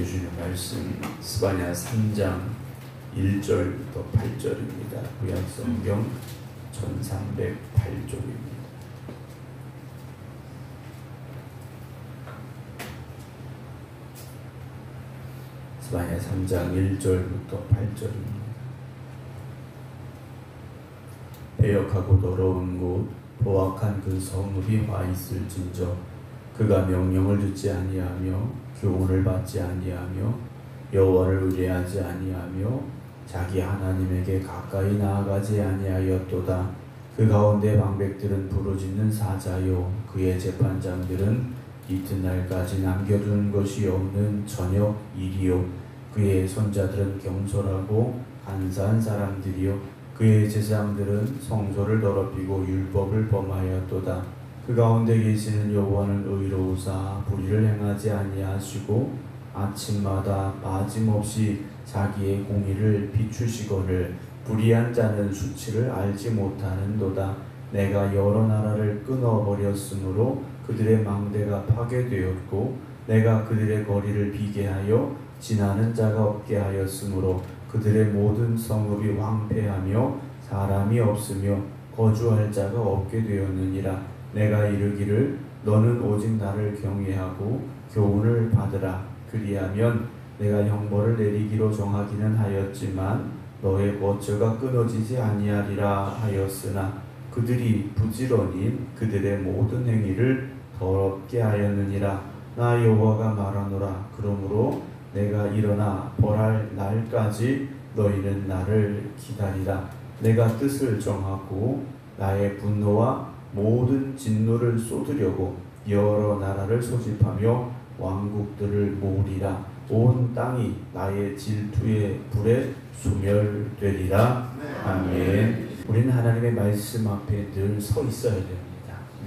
주시는 말씀 스바냐 3장 1절부터 8절입니다. 구약성경 1308쪽입니다. 스바냐 3장 1절부터 8절입니다. 배역하고 더러운 곳 포악한 그 성읍이 화 있을진저 그가 명령을 듣지 아니하며 교훈을 받지 아니하며 여호와를 의뢰하지 아니하며 자기 하나님에게 가까이 나아가지 아니하였도다. 그 가운데 방백들은 부르짖는 사자요 그의 재판장들은 이튿날까지 남겨둔 것이 없는 저녁 일이요 그의 손자들은 경솔하고 간사한 사람들이요 그의 제사장들은 성소를 더럽히고 율법을 범하였도다. 그 가운데 계시는 여호와는 의로우사 불의를 행하지 아니하시고 아침마다 빠짐없이 자기의 공의를 비추시거늘 불의한 자는 수치를 알지 못하는도다. 내가 여러 나라를 끊어버렸으므로 그들의 망대가 파괴되었고 내가 그들의 거리를 비게 하여 지나는 자가 없게 하였으므로 그들의 모든 성읍이 황폐하며 사람이 없으며 거주할 자가 없게 되었느니라. 내가 이르기를 너는 오직 나를 경외하고 교훈을 받으라. 그리하면 내가 형벌을 내리기로 정하기는 하였지만 너의 거처가 끊어지지 아니하리라 하였으나 그들이 부지런히 그들의 모든 행위를 더럽게 하였느니라. 나 여호와가 말하노라. 그러므로 내가 일어나 벌할 날까지 너희는 나를 기다리라. 내가 뜻을 정하고 나의 분노와 모든 진노를 쏟으려고 여러 나라를 소집하며 왕국들을 모으리라. 온 땅이 나의 질투의 불에 소멸되리라. 아멘. 우리는 하나님의 말씀 앞에 늘 서 있어야 됩니다.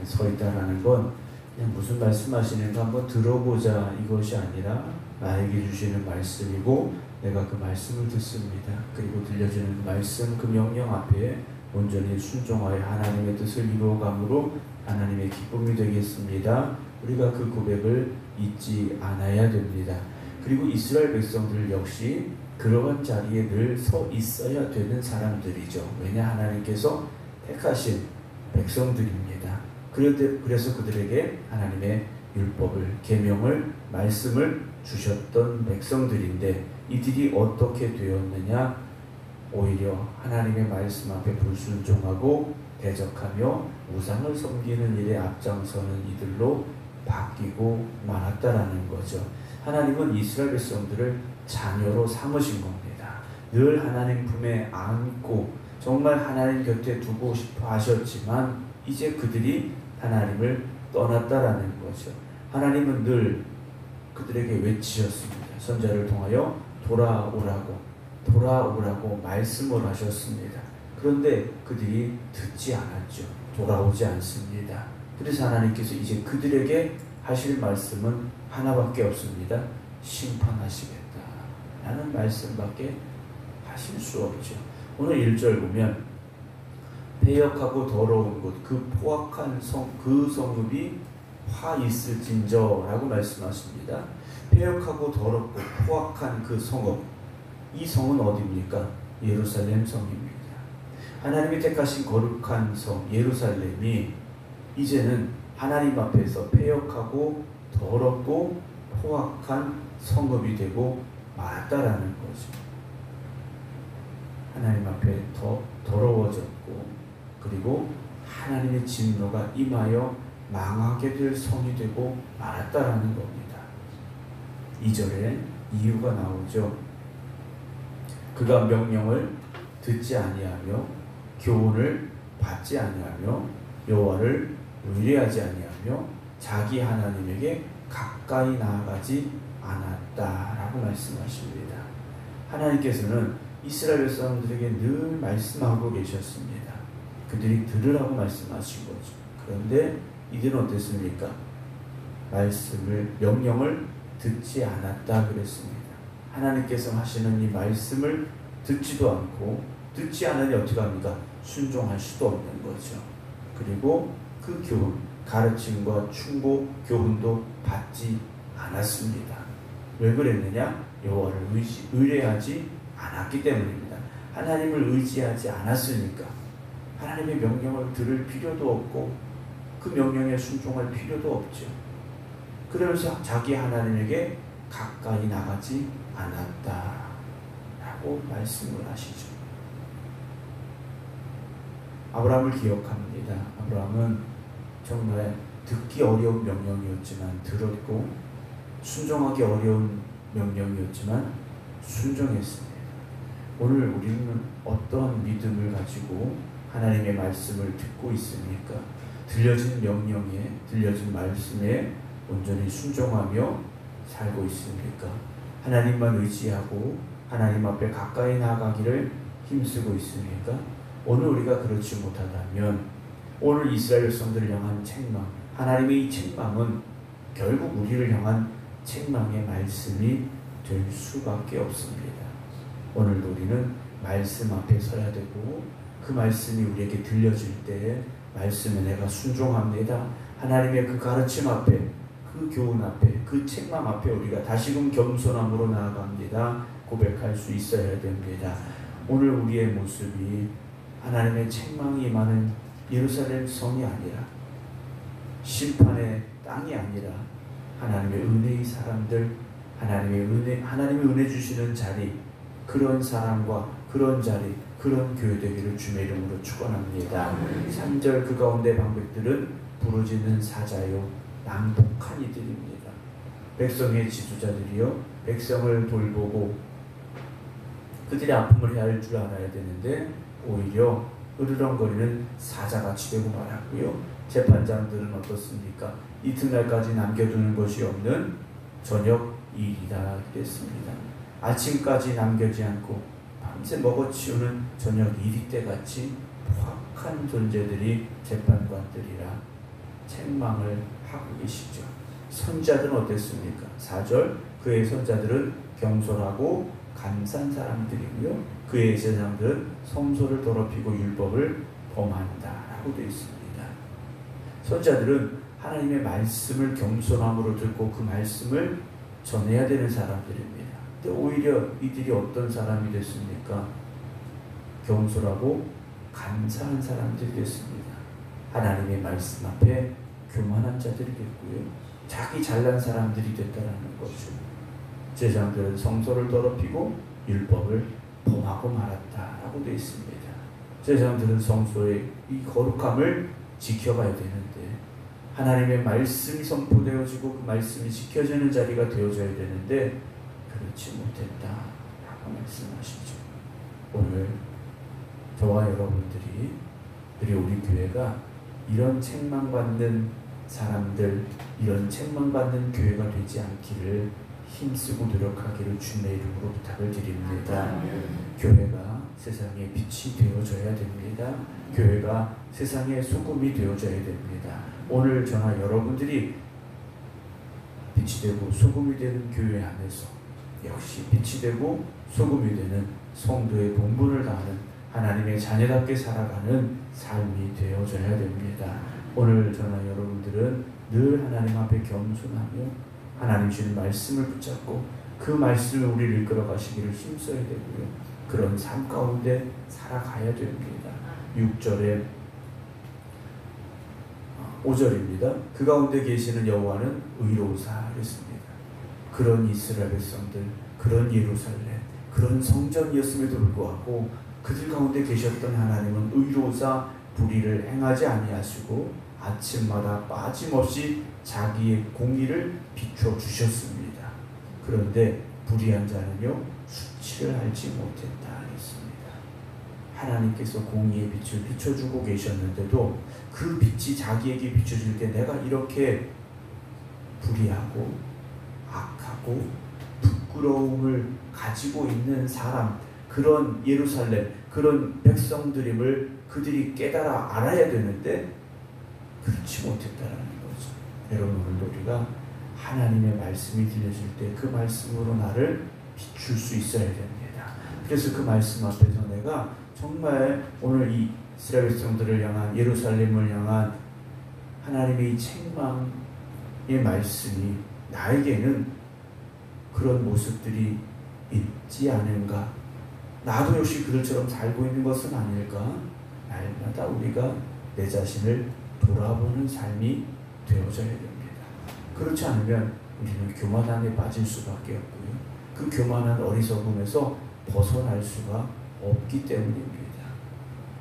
서 있다라는 건 그냥 무슨 말씀하시는가 한번 들어보자 이것이 아니라 나에게 주시는 말씀이고 내가 그 말씀을 듣습니다. 그리고 들려주는 말씀 그 명령 앞에 온전히 순종하여 하나님의 뜻을 이루어감으로 하나님의 기쁨이 되겠습니다. 우리가 그 고백을 잊지 않아야 됩니다. 그리고 이스라엘 백성들 역시 그러한 자리에 늘 서 있어야 되는 사람들이죠. 왜냐 하나님께서 택하신 백성들입니다. 그래서 그들에게 하나님의 율법을 계명을 말씀을 주셨던 백성들인데 이들이 어떻게 되었느냐? 오히려 하나님의 말씀 앞에 불순종하고 대적하며 우상을 섬기는 일에 앞장서는 이들로 바뀌고 말았다라는 거죠. 하나님은 이스라엘 백성들을 자녀로 삼으신 겁니다. 늘 하나님 품에 안고 정말 하나님 곁에 두고 싶어 하셨지만 이제 그들이 하나님을 떠났다라는 거죠. 하나님은 늘 그들에게 외치셨습니다. 선자를 통하여 돌아오라고 말씀을 하셨습니다. 그런데 그들이 듣지 않았죠. 돌아오지 않습니다. 그래서 하나님께서 이제 그들에게 하실 말씀은 하나밖에 없습니다. 심판하시겠다 라는 말씀밖에 하실 수 없죠. 오늘 1절 보면 배역하고 더러운 곳 그 포악한 그 성읍이 화 있을진저 라고 말씀하십니다. 배역하고 더럽고 포악한 그 성읍, 이 성은 어디입니까? 예루살렘 성입니다. 하나님이 택하신 거룩한 성 예루살렘이 이제는 하나님 앞에서 패역하고 더럽고 포악한 성읍이 되고 말았다라는 거죠. 하나님 앞에 더 더러워졌고 그리고 하나님의 진노가 임하여 망하게 될 성이 되고 말았다라는 겁니다. 2절에 이유가 나오죠. 그가 명령을 듣지 아니하며 교훈을 받지 아니하며 여호와를 의뢰하지 아니하며 자기 하나님에게 가까이 나아가지 않았다라고 말씀하십니다. 하나님께서는 이스라엘 사람들에게 늘 말씀하고 계셨습니다. 그들이 들으라고 말씀하신 거죠. 그런데 이들은 어땠습니까? 명령을 듣지 않았다 그랬습니다. 하나님께서 하시는 이 말씀을 듣지도 않고 듣지 않으니 어떻게 합니까? 순종할 수도 없는 거죠. 그리고 그 교훈, 가르침과 충고, 교훈도 받지 않았습니다. 왜 그랬느냐? 여호와를 의뢰하지 않았기 때문입니다. 하나님을 의지하지 않았으니까 하나님의 명령을 들을 필요도 없고 그 명령에 순종할 필요도 없죠. 그러면서 자기 하나님에게 가까이 나가지 않았다라고 말씀을 하시죠. 아브라함을 기억합니다. 아브라함은 정말 듣기 어려운 명령이었지만 들었고 순종하기 어려운 명령이었지만 순종했습니다. 오늘 우리는 어떠한 믿음을 가지고 하나님의 말씀을 듣고 있습니까? 들려진 명령에, 들려진 말씀에 온전히 순종하며 살고 있습니까? 하나님만 의지하고 하나님 앞에 가까이 나아가기를 힘쓰고 있습니까? 오늘 우리가 그렇지 못하다면 오늘 이스라엘 백성들을 향한 책망, 하나님의 이 책망은 결국 우리를 향한 책망의 말씀이 될 수밖에 없습니다. 오늘도 우리는 말씀 앞에 서야 되고 그 말씀이 우리에게 들려질 때 말씀에 내가 순종합니다. 하나님의 그 가르침 앞에, 그 교훈 앞에, 그 책망 앞에 우리가 다시금 겸손함으로 나아갑니다. 고백할 수 있어야 됩니다. 오늘 우리의 모습이 하나님의 책망이 임하는 예루살렘 성이 아니라 심판의 땅이 아니라 하나님의 은혜의 사람들, 하나님의 은혜 주시는 자리, 그런 사람과 그런 자리, 그런 교회 되기를 주의 이름으로 축원합니다. 3절 그 가운데 방백들은 부르짖는 사자요 낭독한 이들입니다. 백성의 지도자들이요 백성을 돌보고 그들의 아픔을 헤아릴 줄 알아야 되는데 오히려 으르렁거리는 사자같이 되고 말았고요. 재판장들은 어떻습니까? 이튿날까지 남겨두는 것이 없는 저녁 일이라 그랬습니다. 아침까지 남겨지 않고 밤새 먹어치우는 저녁 이리 때같이 포악한 존재들이 재판관들이라 책망을 하고 계시죠. 선자들은 어땠습니까? 4절 그의 선자들은 경솔하고 감사한 사람들이고요. 그의 제사장들은 성소를 더럽히고 율법을 범한다라고 되어 있습니다. 선자들은 하나님의 말씀을 겸손함으로 듣고 그 말씀을 전해야 되는 사람들입니다. 근데 오히려 이들이 어떤 사람이 됐습니까? 경솔하고 감사한 사람들이 됐습니다. 하나님의 말씀 앞에 교만한 자들이 됐고요. 자기 잘난 사람들이 됐다라는 거죠. 제사장들은 성소를 더럽히고 율법을 범하고 말았다라고 되어 있습니다. 제사장들은 성소의 이 거룩함을 지켜가야 되는데 하나님의 말씀이 선포되어지고 그 말씀이 지켜지는 자리가 되어져야 되는데 그렇지 못했다라고 말씀하시죠. 오늘 저와 여러분들이 그리고 우리 교회가 이런 책망받는 사람들, 이런 책망받는 교회가 되지 않기를 힘쓰고 노력하기를 주님의 이름으로 부탁을 드립니다. 교회가 세상의 빛이 되어져야 됩니다. 교회가 세상의 소금이 되어져야 됩니다. 오늘 저나 여러분들이 빛이 되고 소금이 되는 교회 안에서 역시 빛이 되고 소금이 되는 성도의 본분을 다하는 하나님의 자녀답게 살아가는 삶이 되어져야 됩니다. 오늘 저나 여러분들은 늘 하나님 앞에 겸손하며 하나님 주신 말씀을 붙잡고 그 말씀을 우리를 이끌어 가시기를 힘써야 되고요. 그런 삶 가운데 살아가야 됩니다. 6절에 5절입니다. 그 가운데 계시는 여호와는 의로우사 그랬습니다. 그런 이스라엘 백성들, 그런 예루살렘, 그런 성전이었음에도 불구하고 그들 가운데 계셨던 하나님은 의로우사 불의를 행하지 아니하시고 아침마다 빠짐없이 자기의 공의를 비춰 주셨습니다. 그런데 불의한 자는요 수치를 알지 못했다 했습니다. 하나님께서 공의의 빛을 비춰주고 계셨는데도 그 빛이 자기에게 비춰질 때 내가 이렇게 불의하고 악하고 부끄러움을 가지고 있는 사람, 그런 예루살렘, 그런 백성들임을 그들이 깨달아 알아야 되는데 그렇지 못했다라는 거죠. 여러분 오늘도 우리가 하나님의 말씀이 들려질 때 그 말씀으로 나를 비출 수 있어야 됩니다. 그래서 그 말씀 앞에서 내가 정말 오늘 이 이스라엘 백성들을 향한 예루살렘을 향한 하나님의 책망의 말씀이 나에게는 그런 모습들이 있지 않은가? 나도 역시 그들처럼 살고 있는 것은 아닐까? 날마다 우리가 내 자신을 돌아보는 삶이 되어져야 됩니다. 그렇지 않으면 우리는 교만함에 빠질 수밖에 없고요. 그 교만한 어리석음에서 벗어날 수가 없기 때문입니다.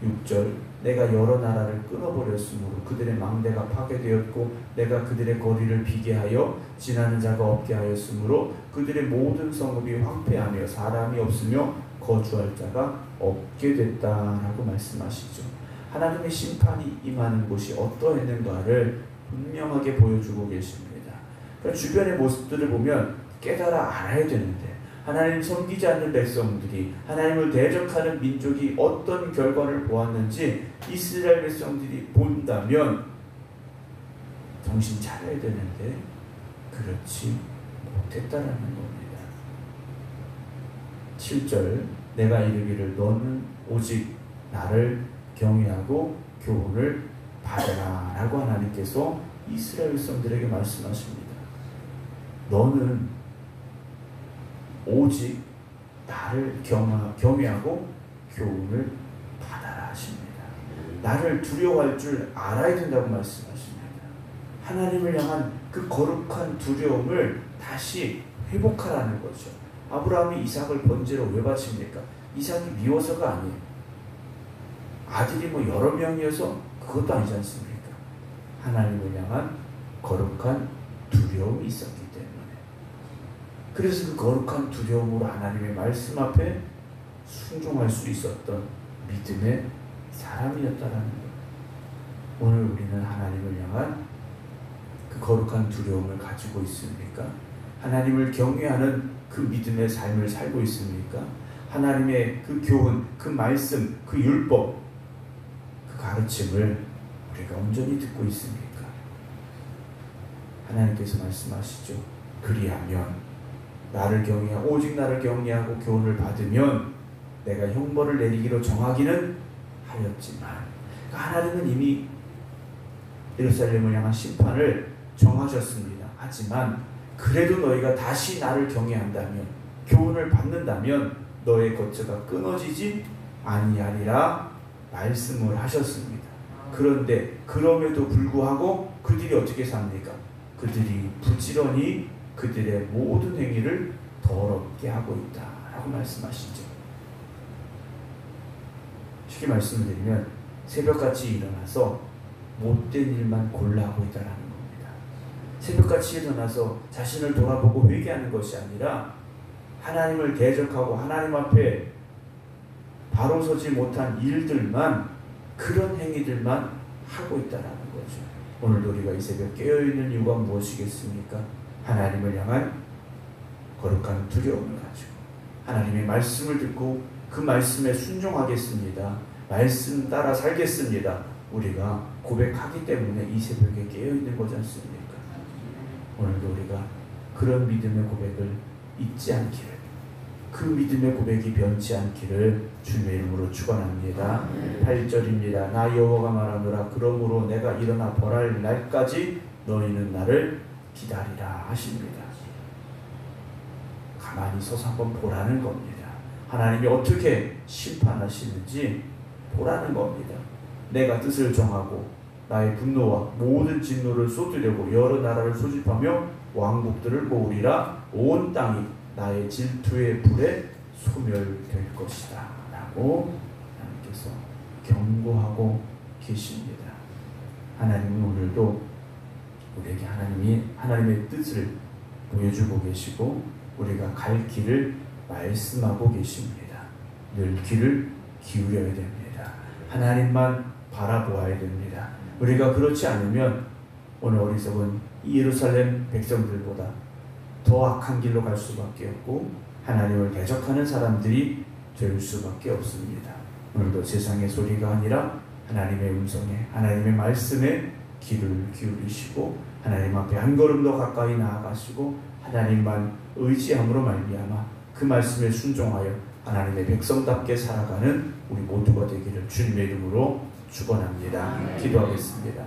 6절 내가 여러 나라를 끊어버렸으므로 그들의 망대가 파괴되었고 내가 그들의 거리를 비게 하여 지나는 자가 없게 하였으므로 그들의 모든 성읍이 황폐하며 사람이 없으며 거주할 자가 없게 됐다라고 말씀하시죠. 하나님의 심판이 임하는 곳이 어떠했는가를 분명하게 보여주고 계십니다. 그러니까 주변의 모습들을 보면 깨달아 알아야 되는데 하나님 섬기지 않는 백성들이 하나님을 대적하는 민족이 어떤 결과를 보았는지 이스라엘 백성들이 본다면 정신 차려야 되는데 그렇지 못했다라는 겁니다. 7절 내가 이르기를 너는 오직 나를 경외하고 교훈을 받아라 라고 하나님께서 이스라엘 백성들에게 말씀하십니다. 너는 오직 나를 경외하고 교훈을 받아라 하십니다. 나를 두려워할 줄 알아야 된다고 말씀하십니다. 하나님을 향한 그 거룩한 두려움을 다시 회복하라는 거죠. 아브라함이 이삭을 번제로 왜 바칩니까? 이삭이 미워서가 아니에요. 아들이 여러 명이어서 그것도 아니지 않습니까? 하나님을 향한 거룩한 두려움이 있었기 때문에. 그래서 그 거룩한 두려움으로 하나님의 말씀 앞에 순종할 수 있었던 믿음의 사람이었다라는 거예요. 오늘 우리는 하나님을 향한 그 거룩한 두려움을 가지고 있습니까? 하나님을 경외하는 그 믿음의 삶을 살고 있습니까? 하나님의 그 교훈, 그 말씀, 그 율법, 그 가르침을 우리가 온전히 듣고 있습니까? 하나님께서 말씀하시죠. 그리하면 나를 경외하고 오직 나를 경외하고 교훈을 받으면 내가 형벌을 내리기로 정하기는 하였지만 하나님은 이미 예루살렘을 향한 심판을 정하셨습니다. 하지만 그래도 너희가 다시 나를 경외한다면 교훈을 받는다면 너의 거처가 끊어지지 아니하리라 말씀을 하셨습니다. 그런데 그럼에도 불구하고 그들이 어떻게 삽니까? 그들이 부지런히 그들의 모든 행위를 더럽게 하고 있다라고 말씀하시죠. 쉽게 말씀을 드리면 새벽같이 일어나서 못된 일만 골라 하고 있다는 겁니다. 새벽같이 일어나서 자신을 돌아보고 회개하는 것이 아니라 하나님을 대적하고 하나님 앞에 바로 서지 못한 일들만, 그런 행위들만 하고 있다는 거죠. 오늘도 우리가 이 새벽 깨어있는 이유가 무엇이겠습니까? 하나님을 향한 거룩한 두려움을 가지고 하나님의 말씀을 듣고 그 말씀에 순종하겠습니다. 말씀 따라 살겠습니다. 우리가 고백하기 때문에 이 새벽에 깨어있는 거지 않습니까? 오늘도 우리가 그런 믿음의 고백을 잊지 않기를, 그 믿음의 고백이 변치 않기를 주님의 이름으로 축원합니다. 8절입니다. 나 여호와가 말하노라. 그러므로 내가 일어나 벌할 날까지 너희는 나를 기다리라 하십니다. 가만히 서서 한번 보라는 겁니다. 하나님이 어떻게 심판하시는지 보라는 겁니다. 내가 뜻을 정하고 나의 분노와 모든 진노를 쏟으려고 여러 나라를 소집하며 왕국들을 모으리라. 온 땅이 나의 질투의 불에 소멸될 것이다 라고 하나님께서 경고하고 계십니다. 하나님은 오늘도 우리에게 하나님의 뜻을 보여주고 계시고 우리가 갈 길을 말씀하고 계십니다. 늘 귀를 기울여야 됩니다. 하나님만 바라보아야 됩니다. 우리가 그렇지 않으면 오늘 어리석은 예루살렘 백성들보다 더 악한 길로 갈 수밖에 없고 하나님을 대적하는 사람들이 될 수밖에 없습니다. 오늘도 세상의 소리가 아니라 하나님의 음성에, 하나님의 말씀에 귀를 기울이시고 하나님 앞에 한 걸음 더 가까이 나아가시고 하나님만 의지함으로 말미암아 그 말씀에 순종하여 하나님의 백성답게 살아가는 우리 모두가 되기를 주님의 이름으로 축원합니다. 기도하겠습니다.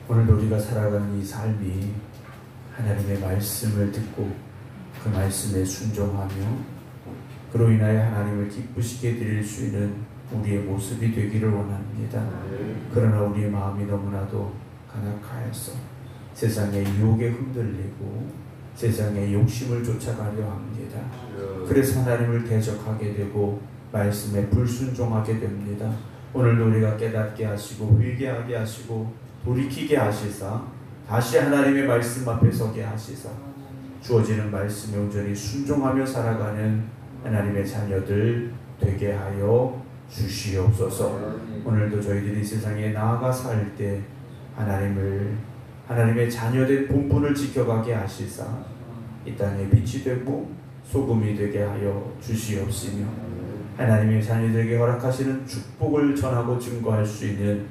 오늘도 우리가 살아가는 이 삶이 하나님의 말씀을 듣고 그 말씀에 순종하며 그로 인하여 하나님을 기쁘시게 드릴 수 있는 우리의 모습이 되기를 원합니다. 그러나 우리의 마음이 너무나도 간악하여서 세상의 유혹에 흔들리고 세상의 욕심을 쫓아가려 합니다. 그래서 하나님을 대적하게 되고 말씀에 불순종하게 됩니다. 오늘도 우리가 깨닫게 하시고 회개하게 하시고 돌이키게 하시사 다시 하나님의 말씀 앞에 서게 하시사 주어지는 말씀에 온전히 순종하며 살아가는 하나님의 자녀들 되게 하여 주시옵소서. 오늘도 저희들이 세상에 나아가 살 때 하나님의 자녀된 본분을 지켜가게 하시사 이 땅에 빛이 되고 소금이 되게 하여 주시옵시며 하나님의 자녀들에게 허락하시는 축복을 전하고 증거할 수 있는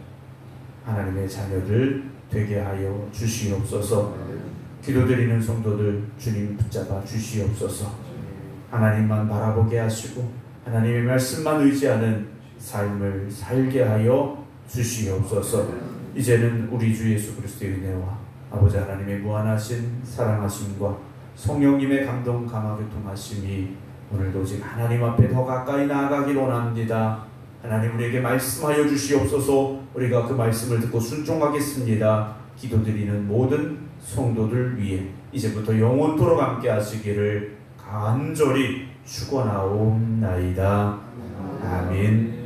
하나님의 자녀들 되게 하여 주시옵소서. 기도드리는 성도들 주님 붙잡아 주시옵소서. 하나님만 바라보게 하시고 하나님의 말씀만 의지하는 삶을 살게 하여 주시옵소서. 이제는 우리 주 예수 그리스도의 은혜와 아버지 하나님의 무한하신 사랑하심과 성령님의 감동 감화교통하심이 오늘도 오직 하나님 앞에 더 가까이 나아가길 원합니다. 하나님 우리에게 말씀하여 주시옵소서. 우리가 그 말씀을 듣고 순종하겠습니다. 기도드리는 모든 성도들 위해 이제부터 영원토록 함께 하시기를 간절히 축원하옵나이다. 아멘.